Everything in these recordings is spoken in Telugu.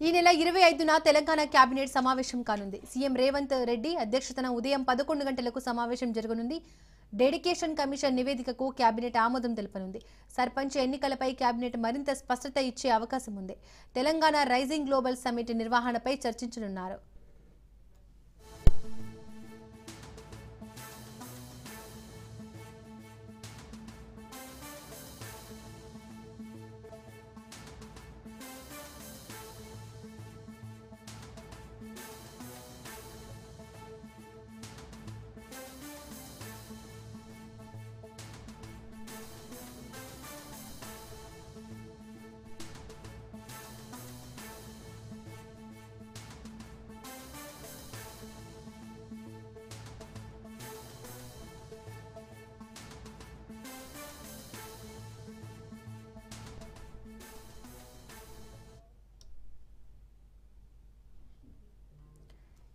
ఈ నెల 25న తెలంగాణ కేబినెట్ సమావేశం కానుంది. సీఎం రేవంత్ రెడ్డి అధ్యక్షతన ఉదయం 11 గంటలకు సమావేశం జరగనుంది. డెడికేషన్ కమిషన్ నివేదికకు కేబినెట్ ఆమోదం తెలపనుంది. సర్పంచ్ ఎన్నికలపై కేబినెట్ మరింత స్పష్టత ఇచ్చే అవకాశం ఉంది. తెలంగాణ రైజింగ్ గ్లోబల్ సమ్మిట్ నిర్వహణపై చర్చించనున్నారు.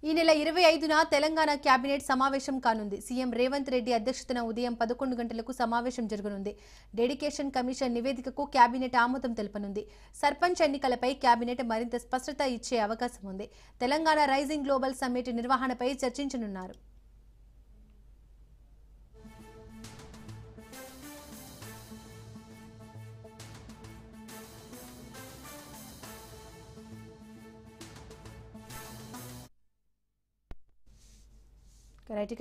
ఈ నెల 25న తెలంగాణ కేబినెట్ సమావేశం కానుంది. సీఎం రేవంత్ రెడ్డి అధ్యక్షతన ఉదయం 11 గంటలకు సమావేశం జరగనుంది. డెడికేషన్ కమిషన్ నివేదికకు కేబినెట్ ఆమోదం తెలపనుంది. సర్పంచ్ ఎన్నికలపై కేబినెట్ మరింత స్పష్టత ఇచ్చే అవకాశం ఉంది. తెలంగాణ రైజింగ్ గ్లోబల్ సమ్మిట్ నిర్వహణపై చర్చించనున్నారు.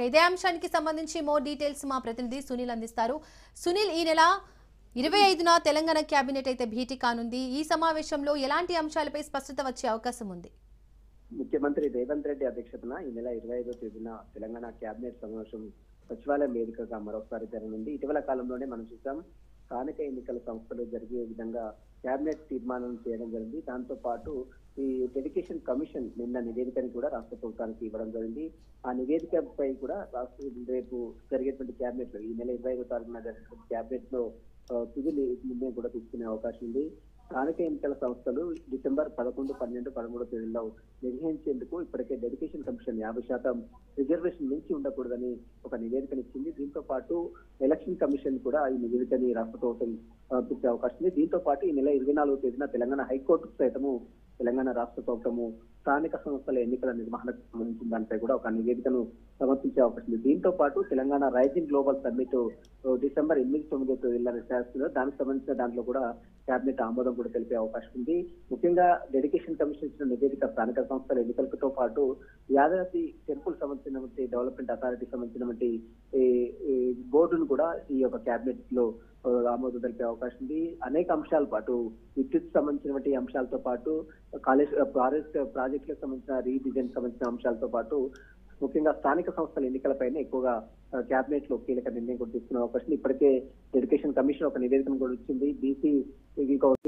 ఇదే అంశానికి సంబంధించి మోర్ డీటెయిల్స్ మా ప్రతినిధి సునీల్ అందిస్తారు. సునీల్, ఈ నెల 25న తెలంగాణ కేబినెట్ అయితే భేటీ కానుంది. ఈ సమావేశంలో ఎలాంటి అంశాలపై స్పష్టత వచ్చే అవకాశం ఉంది? ముఖ్యమంత్రి రేవంత్ రెడ్డి అధ్యక్షతన ఈ నెల 25వ తేదీన తెలంగాణ కేబినెట్ సమావేశం సచివాలయం వేదికగా మరొకసారి జరగనుంది. ఇటీవల కాలంలోనే మనం చూసాం స్థానిక ఎన్నికల సంస్థలు జరిగే విధంగా కేబినెట్ తీర్మానం చేయడం జరిగింది. దాంతో పాటు ఈ డెడికేషన్ కమిషన్ నిన్న నివేదికని కూడా రాష్ట్ర ప్రభుత్వానికి ఇవ్వడం జరిగింది. ఆ నివేదికపై కూడా రేపు జరిగేటువంటి కేబినెట్ లో ఈ నెల 25వ తారీఖున జరిగేటువంటి కేబినెట్ లో తుది నిర్ణయం కూడా తీసుకునే అవకాశం ఉంది. స్థానిక ఎన్నికల సంస్థలు డిసెంబర్ 11, 12, 13 తేదీల్లో నిర్వహించేందుకు ఇప్పటికే డెడికేషన్ కమిషన్ 50% రిజర్వేషన్ మించి ఉండకూడదని ఒక నివేదికనిచ్చింది. దీంతో పాటు ఎలక్షన్ కమిషన్ కూడా ఈ నివేదికని రాష్ట్ర ప్రభుత్వం పంపించే అవకాశం ఉంది. దీంతో పాటు ఈ నెల 24వ తేదీన తెలంగాణ హైకోర్టుకు సైతము తెలంగాణ రాష్ట్ర ప్రభుత్వము స్థానిక సంస్థల ఎన్నికల నిర్వహణకు సంబంధించిన దానిపై కూడా ఒక నివేదికను సమర్పించే అవకాశం ఉంది. దీంతో పాటు Telangana rising global summit December 8, 9 తేదీల నిర్వహిస్తున్నారు. దానికి సంబంధించిన దాంట్లో కూడా కేబినెట్ ఆమోదం కూడా తెలిపే అవకాశం ఉంది. ముఖ్యంగా డెడికేషన్ కమిషన్ ఇచ్చిన నివేదిక స్థానిక సంస్థల ఎన్నికలతో పాటు యాదాద్రి టెంపుల్ సంబంధించినటువంటి డెవలప్మెంట్ అథారిటీ సంబంధించినటువంటి బోర్డును కూడా ఈ యొక్క కేబినెట్ లో ఆమోదం తెలిపే అవకాశం ఉంది. అనేక అంశాలతో పాటు విద్యుత్ సంబంధించినటువంటి అంశాలతో పాటు ప్రాజెక్టులకు సంబంధించిన రీడిజైన్ సంబంధించిన అంశాలతో పాటు ముఖ్యంగా స్థానిక సంస్థల ఎన్నికలపైన ఎక్కువగా కేబినెట్ లో కీలక నిర్ణయం కూడా తీసుకునే అవకాశం. ఇప్పటికే డెడికేషన్ కమిషన్ ఒక నివేదికను కూడా ఇచ్చింది. బీసీ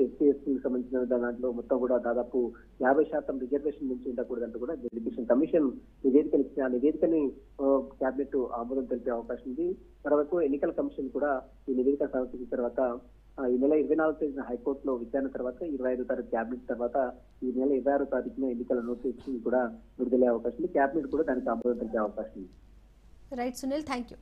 ఎస్సీకి సంబంధించిన దాంట్లో మొత్తం కూడా దాదాపు 50% రిజర్వేషన్ నుంచి ఉండకూడదంటూ కూడా డెడికేషన్ కమిషన్ నివేదికను ఇచ్చిన ఆ నివేదికని కేబినెట్ ఆమోదం తెలిపే అవకాశం ఉంది. మరోవైపు ఎన్నికల కమిషన్ కూడా ఈ నివేదిక సమర్పించిన తర్వాత ఈ నెల 24వ తేదీన హైకోర్టులో విచారణ తర్వాత 25వ తారీఖు కేబినెట్ తర్వాత ఈ నెల 26వ తారీఖున ఎన్నికల నోటిఫికేషన్ కూడా విడుదలయ్యే అవకాశం ఉంది. కేబినెట్ కూడా దానికి ఆమోదం తెలిపే అవకాశం ఉంది. Right Sunil, thank you.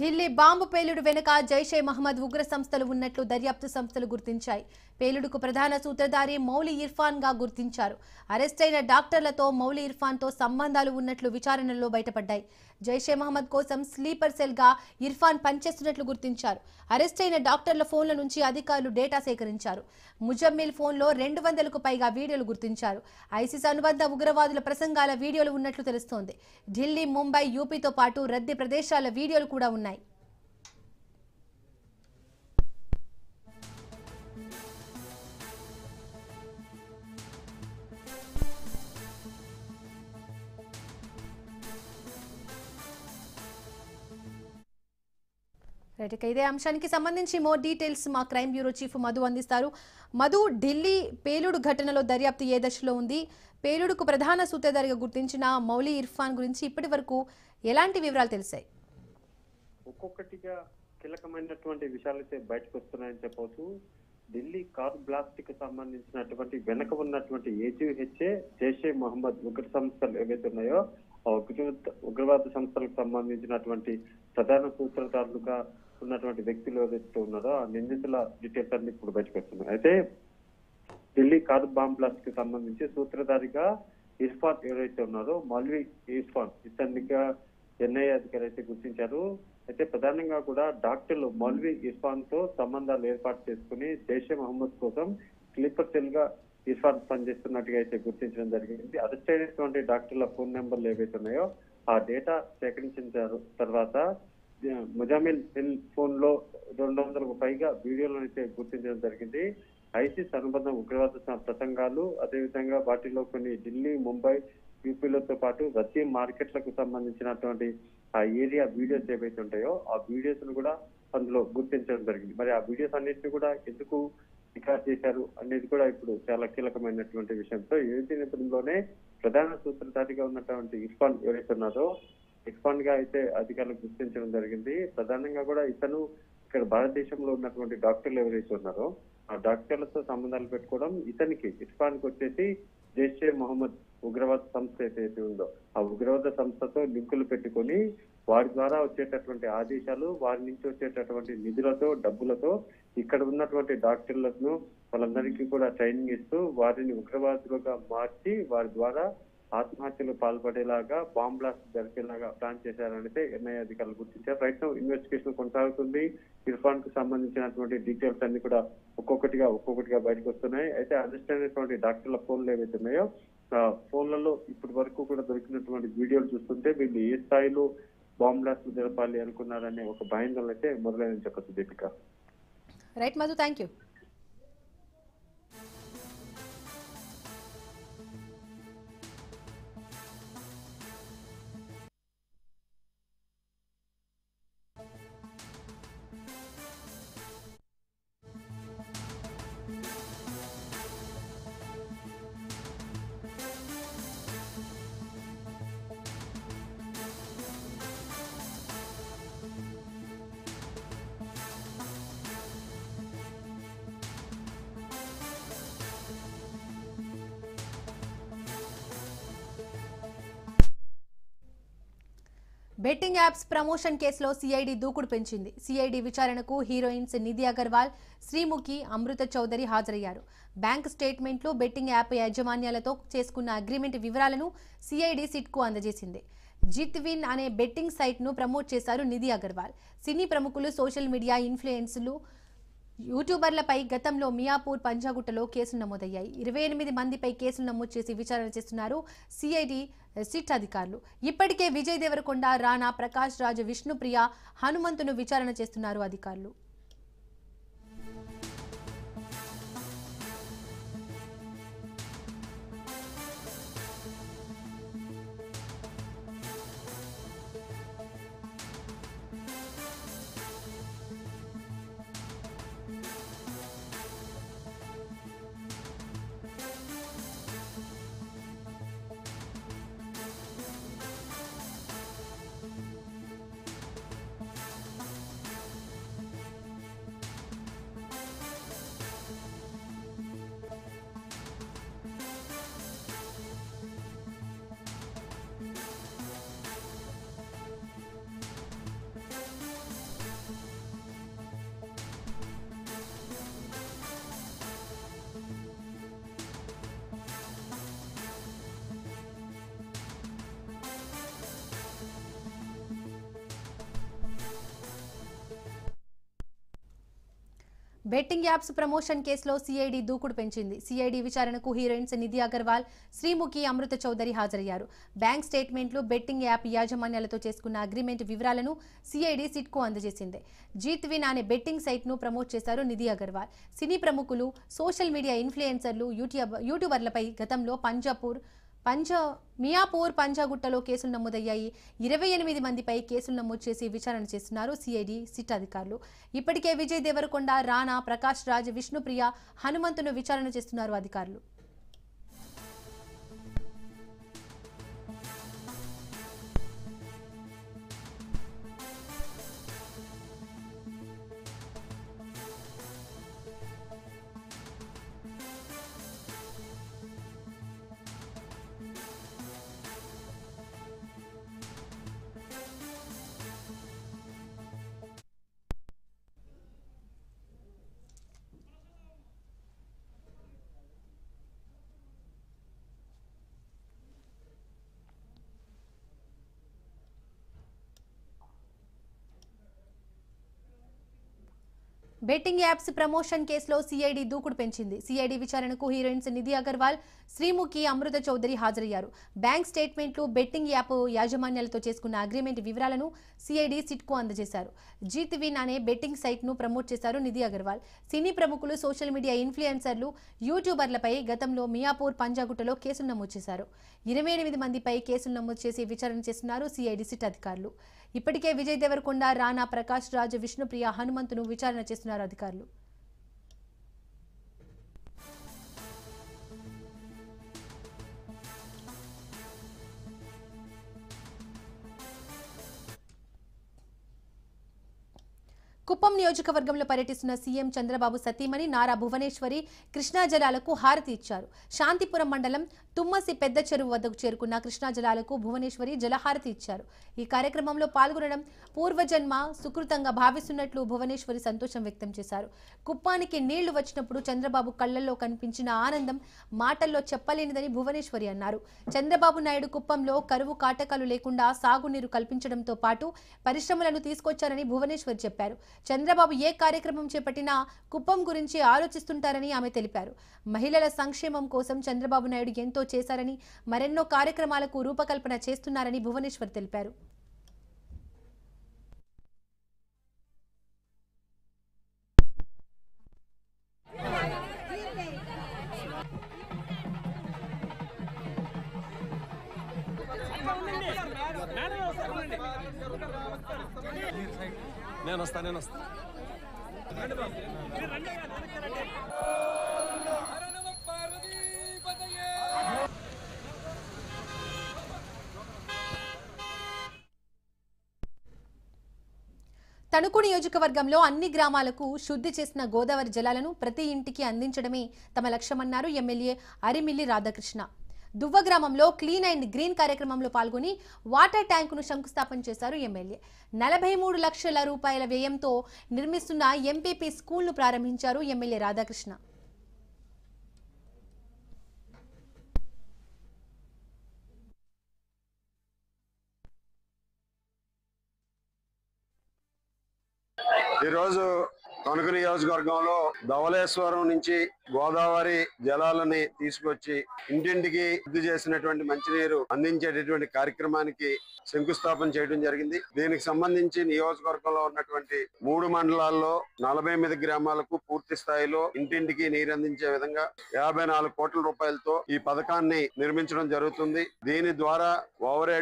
Delhi bomb పేలుడు వెనుక జైషే మహమ్మద్ ఉగ్ర సంస్థలు ఉన్నట్లు దర్యాప్తు సంస్థలు గుర్తించాయి. పేలుడుకు ప్రధాన సూత్రధారి మౌలి ఇర్ఫాన్ గా గుర్తించారు. అరెస్ట్ అయిన డాక్టర్లతో మౌలి ఇర్ఫాన్ తో సంబంధాలు ఉన్నట్లు విచారణలో బయటపడ్డాయి. జైషే మహమ్మద్ కోసం స్లీపర్ సెల్ గా ఇర్ఫాన్ పనిచేస్తున్నట్లు గుర్తించారు. అరెస్ట్ అయిన డాక్టర్ల ఫోన్ల నుంచి అధికారులు డేటా సేకరించారు. ముజమ్మిల్ ఫోన్లో 200కు పైగా వీడియోలు గుర్తించారు. ఐసిస్ అనుబంధ ఉగ్రవాదుల ప్రసంగాల వీడియోలు ఉన్నట్లు తెలుస్తోంది. ఢిల్లీ, ముంబై, యూపీతో పాటు రద్దీ ప్రదేశాల వీడియోలు కూడా ఉన్నాయి. రైట్, ఇదే అంశానికి సంబంధించి మోర్ డీటెయిల్స్ మా క్రైమ్ బ్యూరో చీఫ్ మధు అందిస్తారు. మధు, ఢిల్లీ పేలుడు ఘటనలో దర్యాప్తు ఏ దశలో ఉంది? పేలుడుకు ప్రధాన సూత్రధారిగా గుర్తించిన మౌలి ఇర్ఫాన్ గురించి ఇప్పటి వరకు ఎలాంటి వివరాలు తెలిసాయి? ఒక్కొక్కటిగా కీలకమైనటువంటి విషయాలు అయితే బయటకు వస్తున్నాయని చెప్పవచ్చు. ఢిల్లీ కార్ బ్లాస్ట్ కి సంబంధించినటువంటి వెనక ఉన్నటువంటి ఏజీహెచ్ఏ జైషే మహమ్మద్ ఉగ్ర సంస్థలు ఏవైతే ఉన్నాయో ఆ ఉగ్రవాద సంస్థలకు సంబంధించినటువంటి ప్రధాన సూత్రధారులుగా ఉన్నటువంటి వ్యక్తులు ఏదైతే ఉన్నారో ఆ నిందితుల డీటెయిల్స్ అన్ని ఇప్పుడు బయటకు వస్తున్నాయి. అయితే ఢిల్లీ కార్ బాంబ్ బ్లాస్ట్ కి సంబంధించి సూత్రధారిగా ఇర్ఫాన్ ఎవరైతే ఉన్నారో మౌల్వీ ఇర్ఫాన్ ఇతనిగా ఎన్ఐఏ అధికారి అయితే గుర్తించారు. అయితే ప్రధానంగా కూడా డాక్టర్లు మౌల్వీ ఇర్ఫాన్ తో సంబంధాలు ఏర్పాటు చేసుకుని జైషే మహమ్మద్ కోసం స్లీపర్ సెల్ గా ఇర్ఫాన్ పనిచేస్తున్నట్టుగా అయితే గుర్తించడం జరిగింది. అరెస్ట్ అయినటువంటి డాక్టర్ల ఫోన్ నెంబర్లు ఏవైతే ఉన్నాయో ఆ డేటా సేకరించిన తర్వాత ముజామిల్ హిల్ ఫోన్ లో 200కు పైగా వీడియోలను అయితే గుర్తించడం జరిగింది. ఐసిస్ అనుబంధ ఉగ్రవాద ప్రసంగాలు, అదేవిధంగా వాటిలో కొన్ని ఢిల్లీ, ముంబై, యూపీలతో పాటు రద్దీ మార్కెట్లకు సంబంధించినటువంటి ఆ ఏరియా వీడియోస్ ఏవైతే ఉంటాయో ఆ వీడియోస్ ను కూడా అందులో గుర్తించడం జరిగింది. మరి ఆ వీడియోస్ అన్నింటినీ కూడా ఎందుకు రికార్డ్ చేశారు అనేది కూడా ఇప్పుడు చాలా కీలకమైనటువంటి విషయంతో ఏది నేపథ్యంలోనే ప్రధాన సూత్రధారిగా ఉన్నటువంటి ఇర్ఫాన్ ఎవరైతే ఉన్నారో ఇర్ఫాన్ గా అయితే అధికారులు గుర్తించడం జరిగింది. ప్రధానంగా కూడా ఇతను ఇక్కడ భారతదేశంలో ఉన్నటువంటి డాక్టర్లు ఎవరైతే ఉన్నారో ఆ డాక్టర్లతో సంబంధాలు పెట్టుకోవడం, ఇతనికి ఇర్ఫాన్ కి వచ్చేసి జైషే మహమ్మద్ ఉగ్రవాద సంస్థ ఏదైతే ఉందో ఆ ఉగ్రవాద సంస్థతో లింకులు పెట్టుకొని వారి ద్వారా వచ్చేటటువంటి ఆదేశాలు, వారి నుంచి వచ్చేటటువంటి నిధులతో, డబ్బులతో ఇక్కడ ఉన్నటువంటి డాక్టర్లను వాళ్ళందరికీ కూడా ట్రైనింగ్ ఇస్తూ వారిని ఉగ్రవాదులుగా మార్చి వారి ద్వారా ఆత్మహత్యలు పాల్పడేలాగా బాంబ్ బ్లాస్ట్ జరిపేలాగా ప్లాన్ చేశారనైతే ఎన్ఐఏ అధికారులు గుర్తించారు. రైట్ నౌ ఇన్వెస్టిగేషన్ కొనసాగుతుంది. ఇర్ఫాన్ కు సంబంధించినటువంటి డీటెయిల్స్ అన్ని కూడా ఒక్కొక్కటిగా బయటకు వస్తున్నాయి. అయితే అరెస్ట్ అయినటువంటి డాక్టర్ల ఫోన్లు ఏవైతే ఉన్నాయో ఆ ఫోన్లలో ఇప్పటి వరకు కూడా దొరికినటువంటి వీడియోలు చూస్తుంటే వీళ్ళు ఏ స్థాయిలో బాంబ్ బ్లాస్ట్ జరపాలి అనుకున్నారనే ఒక భయాందోళన అయితే మొదలైందని చెప్పచ్చు. Deepika. Right Madhu, thank you. Betting apps promotion కేసులో సిఐడి దూకుడు పెంచింది. సిఐడి విచారణకు హీరోయిన్స్ నిధి అగర్వాల్, శ్రీముఖి, అమృత చౌదరి హాజరయ్యారు. బ్యాంక్ స్టేట్మెంట్లు, బెట్టింగ్ యాప్ యాజమాన్యాలతో చేసుకున్న అగ్రిమెంట్ వివరాలను సిఐడి సిట్కు అందజేసింది. జిత్ విన్ అనే బెట్టింగ్ సైట్ను ప్రమోట్ చేశారు నిధి అగర్వాల్. సినీ ప్రముఖులు, సోషల్ మీడియా ఇన్ఫ్లుయెన్సర్లు, యూట్యూబర్లపై గతంలో మియాపూర్, పంజాగుట్టలో కేసులు నమోదయ్యాయి. 28 మందిపై కేసులు నమోదు చేసి విచారణ చేస్తున్నారు సిఐడి సిట్ అధికారులు. ఇప్పటికే విజయ్ దేవరకొండ, రాణా, ప్రకాష్ రాజ్, విష్ణుప్రియ, హనుమంతును విచారణ చేస్తున్నారు అధికారులు. బెట్టింగ్ యాప్స్ ప్రమోషన్ కేసులో సిఐడి దూకుడు పెంచింది. సిఐడి విచారణకు హీరోయిన్స్ నిధి అగర్వాల్, శ్రీముఖి, అమృత చౌదరి హాజరయ్యారు. బ్యాంక్ స్టేట్మెంట్లు, బెట్టింగ్ యాప్ యాజమాన్యాలతో చేసుకున్న అగ్రిమెంట్ వివరాలను సిఐడి సిట్కు అందజేసింది. జీత్ విన్ అనే బెట్టింగ్ సైట్ను ప్రమోట్ చేశారు నిధి అగర్వాల్. సినీ ప్రముఖులు, సోషల్ మీడియా ఇన్ఫ్లుయెన్సర్లు, యూట్యూబర్లపై గతంలో మియాపూర్, పంజాగుట్టలో కేసులు నమోదయ్యాయి. 28 మందిపై కేసులు నమోదు చేసి విచారణ చేస్తున్నారు సిఐడి సిట్ అధికారులు. ఇప్పటికే విజయ్ దేవరకొండ, రానా, ప్రకాష్ రాజ్, విష్ణుప్రియ, హనుమంతును విచారణ చేస్తున్నారు అధికారులు. బెట్టింగ్ యాప్స్ ప్రమోషన్ కేసులో సిఐడి దూకుడు పెంచింది. సిఐడి విచారణకు హీరోయిన్స్ నిధి అగర్వాల్, శ్రీముఖి, అమృత చౌదరి హాజరయ్యారు. బ్యాంక్ స్టేట్మెంట్లు, బెట్టింగ్ యాప్ యాజమాన్యాలతో చేసుకున్న అగ్రిమెంట్ వివరాలను సిఐడి సిట్కు అందజేశారు. జీత్ విన్ అనే బెట్టింగ్ సైట్ను ప్రమోట్ చేశారు నిధి అగర్వాల్. సినీ ప్రముఖులు, సోషల్ మీడియా ఇన్ఫ్లుయెన్సర్లు, యూట్యూబర్లపై గతంలో మియాపూర్, పంజాగుట్టలో కేసులు నమోదు చేశారు. 28 మందిపై కేసులు నమోదు చేసి విచారణ చేస్తున్నారు సిఐడి సిట్ అధికారులు. ఇప్పటికే విజయ్ దేవరకొండ, రానా, ప్రకాష్ రాజ్, విష్ణుప్రియ, హనుమంతును విచారణ చేస్తున్నారు అధికారులు. కుప్పం నియోజకవర్గంలో పర్యటిస్తున్న సీఎం చంద్రబాబు సతీమణి నారా భువనేశ్వరి కృష్ణా జలాలకు హారతి ఇచ్చారు. శాంతిపురం మండలం తుమ్మసి పెద్ద చెరువు వద్దకు చేరుకున్న కృష్ణా జలాలకు భువనేశ్వరి జలహారతి ఇచ్చారు. ఈ కార్యక్రమంలో పాల్గొనడం పూర్వజన్మ సుకృతంగా భావిస్తున్నట్లు భువనేశ్వరి సంతోషం వ్యక్తం చేశారు. కుప్పానికి నీళ్లు వచ్చినప్పుడు చంద్రబాబు కళ్లల్లో కనిపించిన ఆనందం మాటల్లో చెప్పలేనిదని భువనేశ్వరి అన్నారు. చంద్రబాబు నాయుడు కుప్పంలో కరువు కాటకాలు లేకుండా సాగునీరు కల్పించడంతో పాటు పరిశ్రమలను తీసుకొచ్చారని భువనేశ్వరి చెప్పారు. చంద్రబాబు ఏ కార్యక్రమం చేపట్టినా కుప్పం గురించి ఆలోచిస్తుంటారని ఆమె తెలిపారు. మహిళల సంక్షేమం కోసం చంద్రబాబు నాయుడు ఎంతో చేశారని, మరెన్నో కార్యక్రమాలకు రూపకల్పన చేస్తున్నారని భువనేశ్వర్ తెలిపారు. నేను వస్తా తణుకు నియోజకవర్గంలో అన్ని గ్రామాలకు శుద్ధి చేసిన గోదావరి జలాలను ప్రతి ఇంటికి అందించడమే తమ లక్ష్యమన్నారు ఎమ్మెల్యే అరిమిల్లి రాధాకృష్ణ. దువ్వ గ్రామంలో క్లీన్ అండ్ గ్రీన్ కార్యక్రమంలో పాల్గొని వాటర్ ట్యాంకును శంకుస్థాపన చేశారు ఎమ్మెల్యే. 43 లక్షల రూపాయల వ్యయంతో నిర్మిస్తున్న ఎంపీపీ స్కూల్ను ప్రారంభించారు ఎమ్మెల్యే రాధాకృష్ణ. ఈరోజు తణుకు నియోజకవర్గంలో ధవళేశ్వరం నుంచి గోదావరి జలాలని తీసుకొచ్చి ఇంటింటికి శుద్ధి చేసినటువంటి మంచినీరు అందించేటటువంటి కార్యక్రమానికి శంకుస్థాపన చేయడం జరిగింది. దీనికి సంబంధించి నియోజకవర్గంలో ఉన్నటువంటి 3 మండలాల్లో 48 గ్రామాలకు పూర్తి స్థాయిలో ఇంటింటికి నీరు అందించే విధంగా 54 కోట్ల రూపాయలతో ఈ పథకాన్ని నిర్మించడం జరుగుతుంది. దీని ద్వారా ఓవర్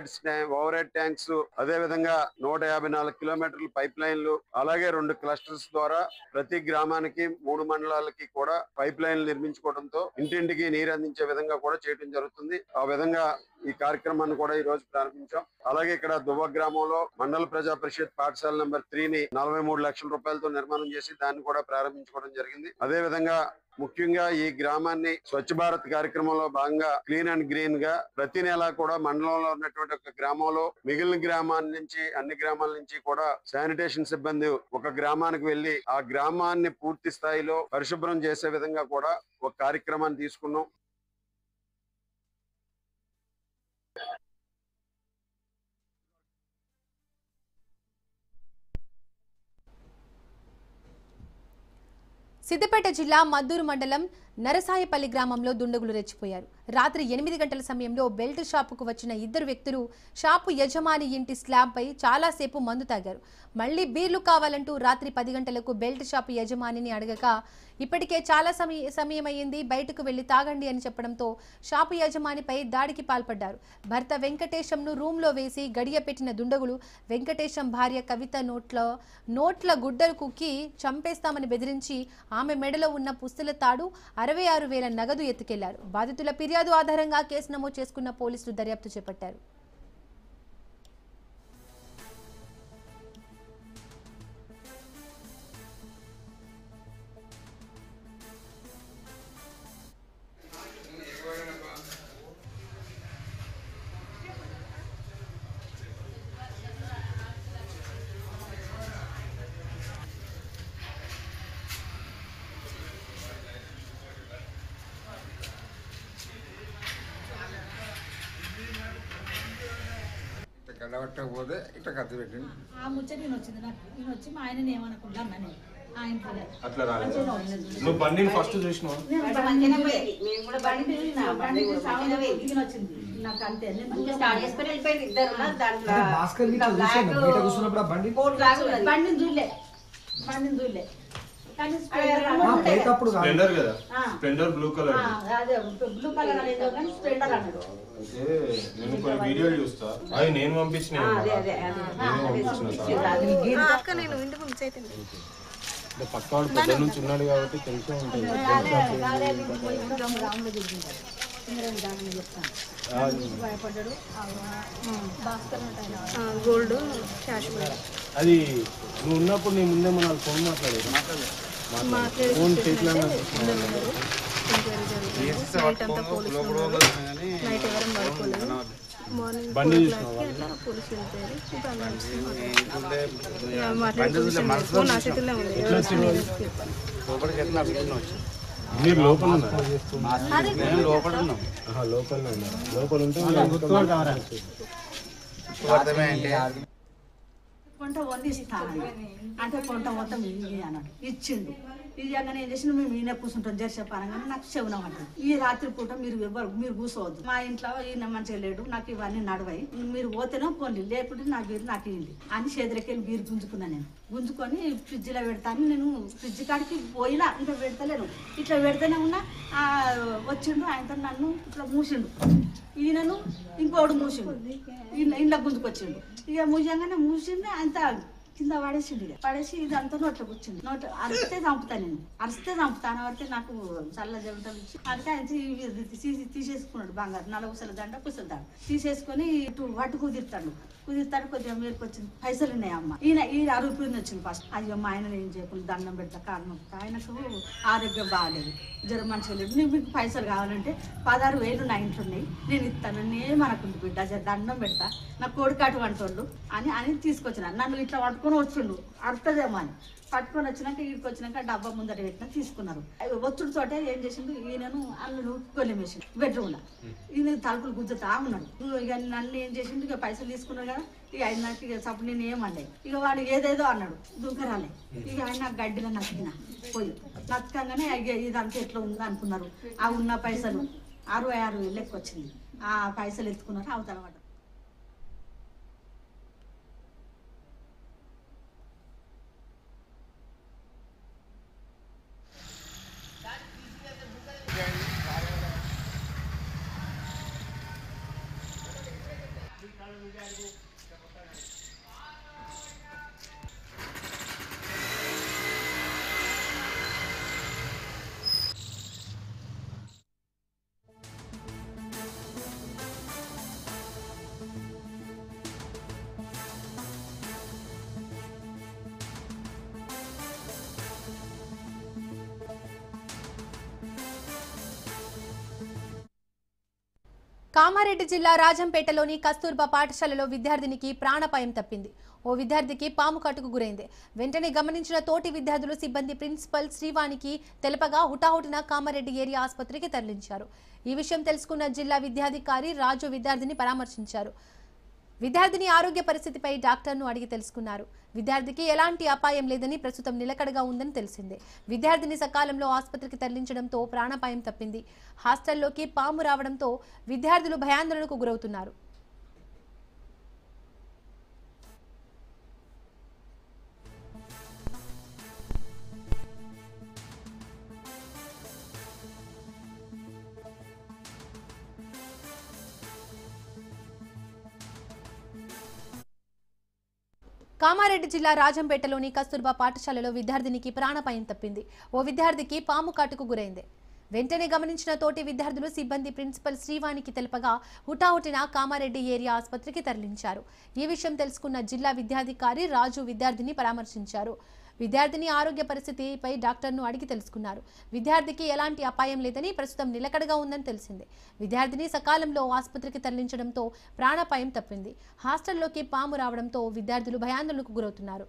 హెడ్ ట్యాంక్స్, అదే విధంగా 154 కిలోమీటర్ల పైప్ లైన్లు, అలాగే 2 క్లస్టర్స్ ద్వారా ప్రతి గ్రామానికి 3 మండలాలకి కూడా పైప్ లైన్లు నిర్మించుకోవడంతో ఇంటింటికి నీరు అందించే విధంగా కూడా చేయడం జరుగుతుంది. ఆ విధంగా ఈ కార్యక్రమాన్ని కూడా ఈ రోజు ప్రారంభించాం. అలాగే ఇక్కడ దువ్వ గ్రామంలో మండల ప్రజా పరిషత్ పాఠశాల నెంబర్ 3ని 43 లక్షల రూపాయలతో నిర్మాణం చేసి దాన్ని కూడా ప్రారంభించుకోవడం జరిగింది. అదే విధంగా ముఖ్యంగా ఈ గ్రామాన్ని స్వచ్ఛ భారత్ కార్యక్రమంలో భాగంగా క్లీన్ అండ్ గ్రీన్ గా ప్రతి నెల కూడా మండలంలో ఉన్నటువంటి ఒక గ్రామంలో మిగిలిన గ్రామాల నుంచి, అన్ని గ్రామాల నుంచి కూడా శానిటేషన్ సిబ్బంది ఒక గ్రామానికి వెళ్లి ఆ గ్రామాన్ని పూర్తి స్థాయిలో పరిశుభ్రం చేసే విధంగా కూడా ఒక కార్యక్రమాన్ని తీసుకున్నాం. సిద్దిపేట జిల్లా మద్దూరు మండలం నరసాయపల్లి గ్రామంలో దుండగులు రెచ్చిపోయారు. రాత్రి 8 గంటల సమయంలో బెల్ట్ షాపుకు వచ్చిన ఇద్దరు వ్యక్తులు షాపు యజమాని ఇంటి స్లాబ్పై చాలాసేపు మందు తాగారు. మళ్లీ బీర్లు కావాలంటూ రాత్రి 10 గంటలకు బెల్ట్ షాపు యజమానిని అడగక ఇప్పటికే చాలా సమయమైంది, బయటకు వెళ్లి తాగండి అని చెప్పడంతో షాపు యజమానిపై దాడికి పాల్పడ్డారు. భర్త వెంకటేశంను రూమ్లో వేసి గడియ పెట్టిన దుండగులు వెంకటేశం భార్య కవిత నోట్ల గుడ్డలు కుక్కి చంపేస్తామని బెదిరించి ఆమె మెడలో ఉన్న పుస్తల తాడు 66,000 నగదు ఎత్తుకెళ్లారు. బాధితుల ఫిర్యాదు ఆధారంగా కేసు నమోదు చేసుకున్న పోలీసులు దర్యాప్తు చేపట్టారు. గడవట్టకపోతే ఇట్లా ఖర్చు పెట్టింది. ఆ ముచ్చట నేను వచ్చింది నాకు నేను వచ్చి మా ఆయనని ఏమనుకుంటా నేను ఆ ఇంట్లో అట్లా రాలేదు. నువ్వు బండిని ఫస్ట్ చూసినావా? వచ్చింది నాకు అంతే బండిని చూడలే కానీ స్ప్లెండర్ కదా, స్ప్లెండర్ బ్లూ కలర్. అదే బ్లూ కలర్ అనేది కానీ స్ప్లెండర్ అన్నాడు. నేను కొన్ని వీడియోలు చూస్తా, అవి నేను పంపించిన పక్కవాడు పెద్ద నుంచి ఉన్నాడు కాబట్టి తెలిసే ఉంటుంది. గోల్డ్ క్యాష్ అది నువ్వు ఉన్నప్పుడు నీ ముందే మన ఫోన్ మాట్లాడేది, ఫోన్ చేతిలో నైట్ ఎవరం పడుకోలేదు. మార్నింగ్ బండి పోలీసులు మాట్లాడుతూ నా చేతిలో ఉంది. మీరు లోపల ఉన్నారు? లోపల ఉంటే కొంట వండిస్తాను అంటే కొంట మొత్తం ఇవి అన్నాడు. ఇచ్చిండు. ఇయ్యగానే ఏం చేసిన మేము ఈయన కూర్చుంటాం జరిసేపానంగానే నాకు చెవునం అంటాడు. ఈ రాత్రి పూట మీరు కూర్చోవద్దు, మా ఇంట్లో ఈయన మంచిగా లేడు, నాకు ఇవన్నీ నడవాయి, మీరు పోతేనే పోండి, లేకుంటే నా బీరు నాకు ఇవ్వండి అని చేతులకెళ్ళి బీరు గుంజుకున్నా. నేను గుంజుకొని ఫ్రిడ్జ్లో పెడతాను. నేను ఫ్రిడ్జ్ కాడికి పోయినా ఇంకా పెడతలేను, ఇట్లా పెడితేనే ఉన్నా వచ్చిండు. ఆయనతో నన్ను ఇట్లా మూసిండు, ఈయనను ఇంకోడు మూసిండు, ఇంట్లో గుంజుకొచ్చిండు. ఇక మూసంగానే మూసిండు, అంత కింద పడేసిండు. పడేసి ఇదంతా నోట్లో కూర్చుంది. అరిస్తే చంపుతాను, నేను అరిస్తే చంపుతాను. వరకు నాకు చల్ల జంటలు ఇచ్చి అందుకే ఆయన తీసేసుకున్నాడు బంగారు 4 పూసల దండ పూసల దండ తీసేసుకొని ఇటు వట్టు కుదిరుతాడు. కొద్దిగా మేరకు వచ్చింది. పైసలు ఉన్నాయి అమ్మ. ఈయన 60 వచ్చింది ఫస్ట్. అయ్యో మా ఆయన ఏం చేయకుండా దండం పెడతా కారణం. ఆయనకు ఆరోగ్యం బాగాలేదు, జ్వరం మంచిగా లేదు. మీకు పైసలు కావాలంటే 16,000 నా ఇంట్లో ఉన్నాయి, నేను ఇస్తాను, నేనేమనుకుంటు బిడ్డ దండం పెడతా, నా కోడికాటు వంటోళ్ళు అని తీసుకొచ్చిన. నన్ను ఇట్లా పట్టుకొని వచ్చిండు, అడుతుందేమో అని పట్టుకొని వచ్చినాక వీడికి వచ్చినాక డబ్బా ముందర పెట్టినా తీసుకున్నారు. ఒత్తుడితోటే ఏం చేసిండు, ఈయనను అల్లుడు కొల్లెమేసిండు బెడ్రూమ్లో. ఈయన తలుపులు గుజ్జుతా ఉన్నాడు. ఇక నన్ను ఏం చేసిండు, ఇక పైసలు తీసుకున్నారు కదా, ఇక ఆయన నాకు ఇక సప్పుడు నేను ఏమన్నా, ఇక వాడు ఏదేదో అన్నాడు, దుంకరాలే. ఇక ఆయన గడ్డిలో నచ్చినా పోయి నచ్చకంగానే ఇదంతా ఎట్లా ఉంది అనుకున్నారు. ఆ ఉన్న పైసలు 66,000 లెక్క వచ్చింది. ఆ పైసలు ఎత్తుకున్నారు, అవతల పడ్డారు. కామారెడ్డి జిల్లా రాజంపేటలోని కస్తూర్బా పాఠశాలలో విద్యార్థినికి ప్రాణాపాయం తప్పింది. ఓ విద్యార్థికి పాము కాటుకు గురైంది. వెంటనే గమనించిన తోటి విద్యార్థులు సిబ్బంది ప్రిన్సిపల్ శ్రీవాణికి తెలపగా హుటాహుటిన కామారెడ్డి ఏరియా ఆసుపత్రికి తరలించారు. ఈ విషయం తెలుసుకున్న జిల్లా విద్యాధికారి రాజు విద్యార్థిని పరామర్శించారు. విద్యార్థిని ఆరోగ్య పరిస్థితిపై డాక్టర్ను అడిగి తెలుసుకున్నారు. విద్యార్థికి ఎలాంటి అపాయం లేదని, ప్రస్తుతం నిలకడగా ఉందని తెలిసిందే. విద్యార్థిని సకాలంలో ఆసుపత్రికి తరలించడంతో ప్రాణాపాయం తప్పింది. హాస్టల్లోకి పాము రావడంతో విద్యార్థులు భయాందోళనకు గురవుతున్నారు. కామారెడ్డి జిల్లా రాజంపేటలోని కస్తూర్బా పాఠశాలలో విద్యార్థినికి ప్రాణాపాయం తప్పింది. ఓ విద్యార్థికి పాము కాటుకు గురైంది. వెంటనే గమనించిన తోటి విద్యార్థులు సిబ్బంది ప్రిన్సిపల్ శ్రీవాణికి తెలపగా హుటాహుటిన కామారెడ్డి ఏరియా ఆసుపత్రికి తరలించారు. ఈ విషయం తెలుసుకున్న జిల్లా విద్యాధికారి రాజు విద్యార్థిని పరామర్శించారు. విద్యార్థిని ఆరోగ్య పరిస్థితిపై డాక్టర్ను అడిగి తెలుసుకున్నారు. విద్యార్థికి ఎలాంటి అపాయం లేదని, ప్రస్తుతం నిలకడగా ఉందని తెలిసింది. విద్యార్థిని సకాలంలో ఆసుపత్రికి తరలించడంతో ప్రాణాపాయం తప్పింది. హాస్టల్లోకి పాము రావడంతో విద్యార్థులు భయాందోళనకు గురవుతున్నారు.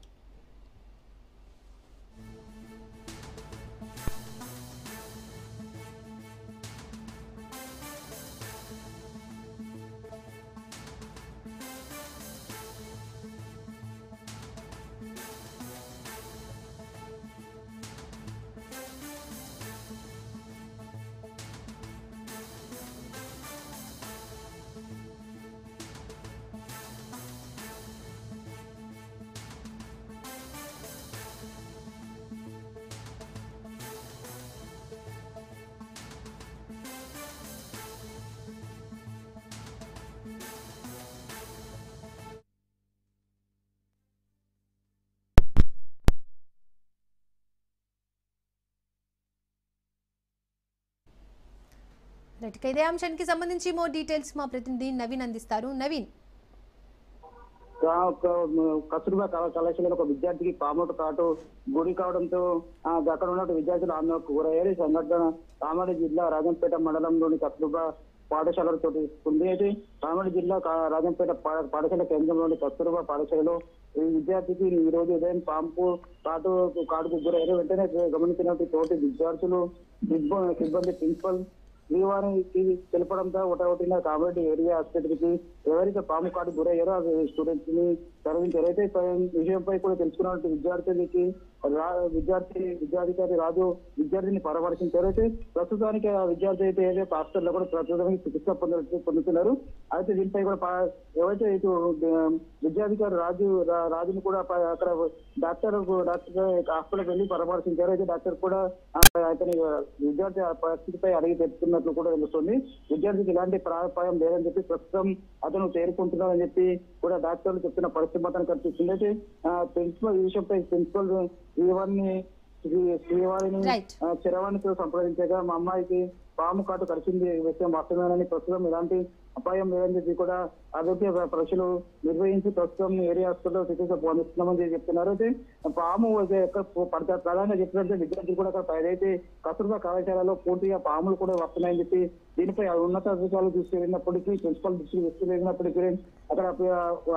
ఇదే అంశానికి సంబంధించి మోర్ డీటెయిల్స్ మా ప్రతినిధి నవీన్ అందిస్తారు. నవీన్, కస్తూర్బా కళాశాలలో ఒక విద్యార్థికి పాముట కాటు గురి కావడంతో అక్కడ ఉన్న విద్యార్థులు ఆందోళనకు గురయ్యారు. ఈ సంఘటన కామారెడ్డి జిల్లా రాజంపేట మండలంలోని కస్తూర్బా పాఠశాలలో చోటిస్తుంది. అయితే కామారెడ్డి జిల్లా రాజంపేట పాఠశాల కేంద్రంలోని కస్తూర్బా పాఠశాలలో ఈ విద్యార్థికి ఈ రోజు ఉదయం పాము కాటుకు గురయ్యారు. వెంటనే గమనించినట్టు తోటి విద్యార్థులు సిబ్బంది ప్రిన్సిపల్ శ్రీవారికి తెలపడంతో ఒకటిన కామారెడ్డి ఏరియా ఆసుపత్రికి ఎవరైతే పాము కాటు గురయ్యారో ఆ స్టూడెంట్స్ ని తరలించారు. అయితే విషయంపై కూడా తెలుసుకున్నట్టు విద్యాధికారి రాజు విద్యార్థిని పరామర్శించారు. అయితే ప్రస్తుతానికి ఆ విద్యార్థి అయితే ఏదైతే హాస్పిటల్లో కూడా ప్రస్తుతానికి చికిత్స పొందుతున్నారు. అయితే దీనిపై కూడా ఎవరైతే ఇటు విద్యాధికారి రాజుని కూడా అక్కడ డాక్టర్ హాస్పిటల్కి వెళ్ళి పరామర్శించారు. అయితే డాక్టర్ కూడా అతని విద్యార్థి పరిస్థితిపై అడిగి తెలుసుకున్నట్లు కూడా తెలుస్తుంది. విద్యార్థికి ఇలాంటి ప్రాణాపాయం లేదని చెప్పి ప్రస్తుతం అతను తేరుకుంటున్నారని చెప్పి కూడా డాక్టర్లు చెప్తున్న పరిస్థితి మాత్రం కనిపిస్తుంది. అయితే ప్రిన్సిపల్ ఈ విషయంపై ప్రిన్సిపల్ శ్రీవారిని చరవాణితో సంప్రదించగా మా అమ్మాయికి పాము కాటు కలిసింది విషయం వాస్తవేనని, ప్రస్తుతం ఇలాంటి అపాయం లేదని చెప్పి కూడా ఆరోగ్య పరీక్షలు నిర్వహించి ప్రస్తుతం ఏరియా హాస్పిటల్లో చికిత్స పొందుతున్నామని చెప్తున్నారు. అయితే పాము ఎక్కడ పడతారు ప్రధానంగా చెప్పినట్టు విద్యార్థులు కూడా అక్కడ ఏదైతే కస్తూర్బా కళాశాలలో పూర్తిగా పాములు కూడా వస్తున్నాయని చెప్పి దీనిపై ఉన్నత అధికారులు తీసుకెళ్ళినప్పటికీ, ప్రిన్సిపల్ దృష్టికి తీసుకెళ్ళినప్పటికీ అక్కడ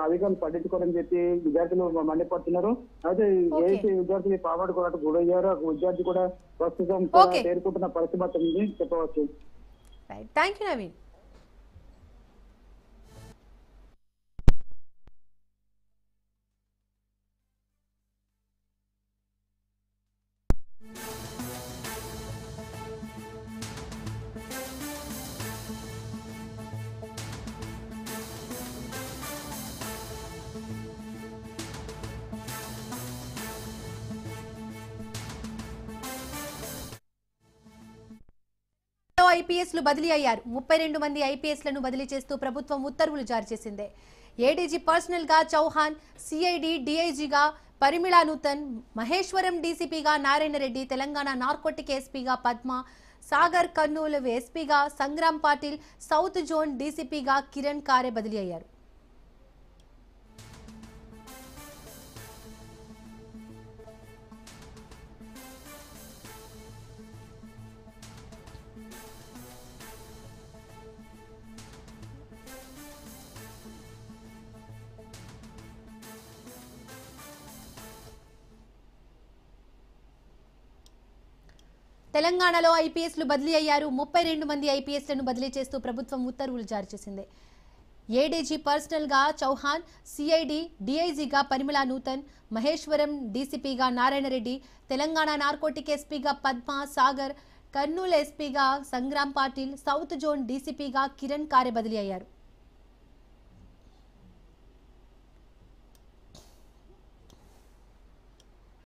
అధికారులు పట్టించుకోవాలని చెప్పి విద్యార్థులు మండిపడుతున్నారు. అయితే ఏదైతే విద్యార్థి పాముడు కూడా గురయ్యారో విద్యార్థి కూడా ప్రస్తుతం తేరుకుంటున్న పరిస్థితి చెప్పవచ్చు. Thank you Naveen. ఐపీఎస్లు బదిలీ అయ్యారు. 32 మంది ఐపీఎస్లను బదిలీ చేస్తూ ప్రభుత్వం ఉత్తర్వులు జారీ చేసింది. ఏడీజీ పర్సనల్ గా చౌహాన్, సిఐడి డీఐజీగా పరిమిళా నూతన్, మహేశ్వరం డీసీపీగా నారాయణ రెడ్డి, తెలంగాణ నార్కోటిక్ ఎస్పీగా పద్మ, సాగర్ కర్నూలు ఎస్పీగా సంగ్రామ్ పాటిల్, సౌత్ జోన్ డీసీపీగా కిరణ్ కారే బదిలీ అయ్యారు. తెలంగాణలో ఐపీఎస్లు బదిలీ అయ్యారు. 32 మంది ఐపీఎస్లను బదిలీ చేస్తూ ప్రభుత్వం ఉత్తర్వులు జారీ చేసింది. ఏడీజీ పర్సనల్ గా చౌహాన్, సిఐడి డీఐజీగా పరిమళ నూతన్, మహేశ్వరం డీసీపీగా నారాయణ రెడ్డి, తెలంగాణ నార్కోటిక్ ఎస్పీగా పద్మ సాగర్, కర్నూలు ఎస్పీగా సంగ్రామ్ పాటిల్, సౌత్ జోన్ డీసీపీగా కిరణ్ కార్య బదిలీ అయ్యారు.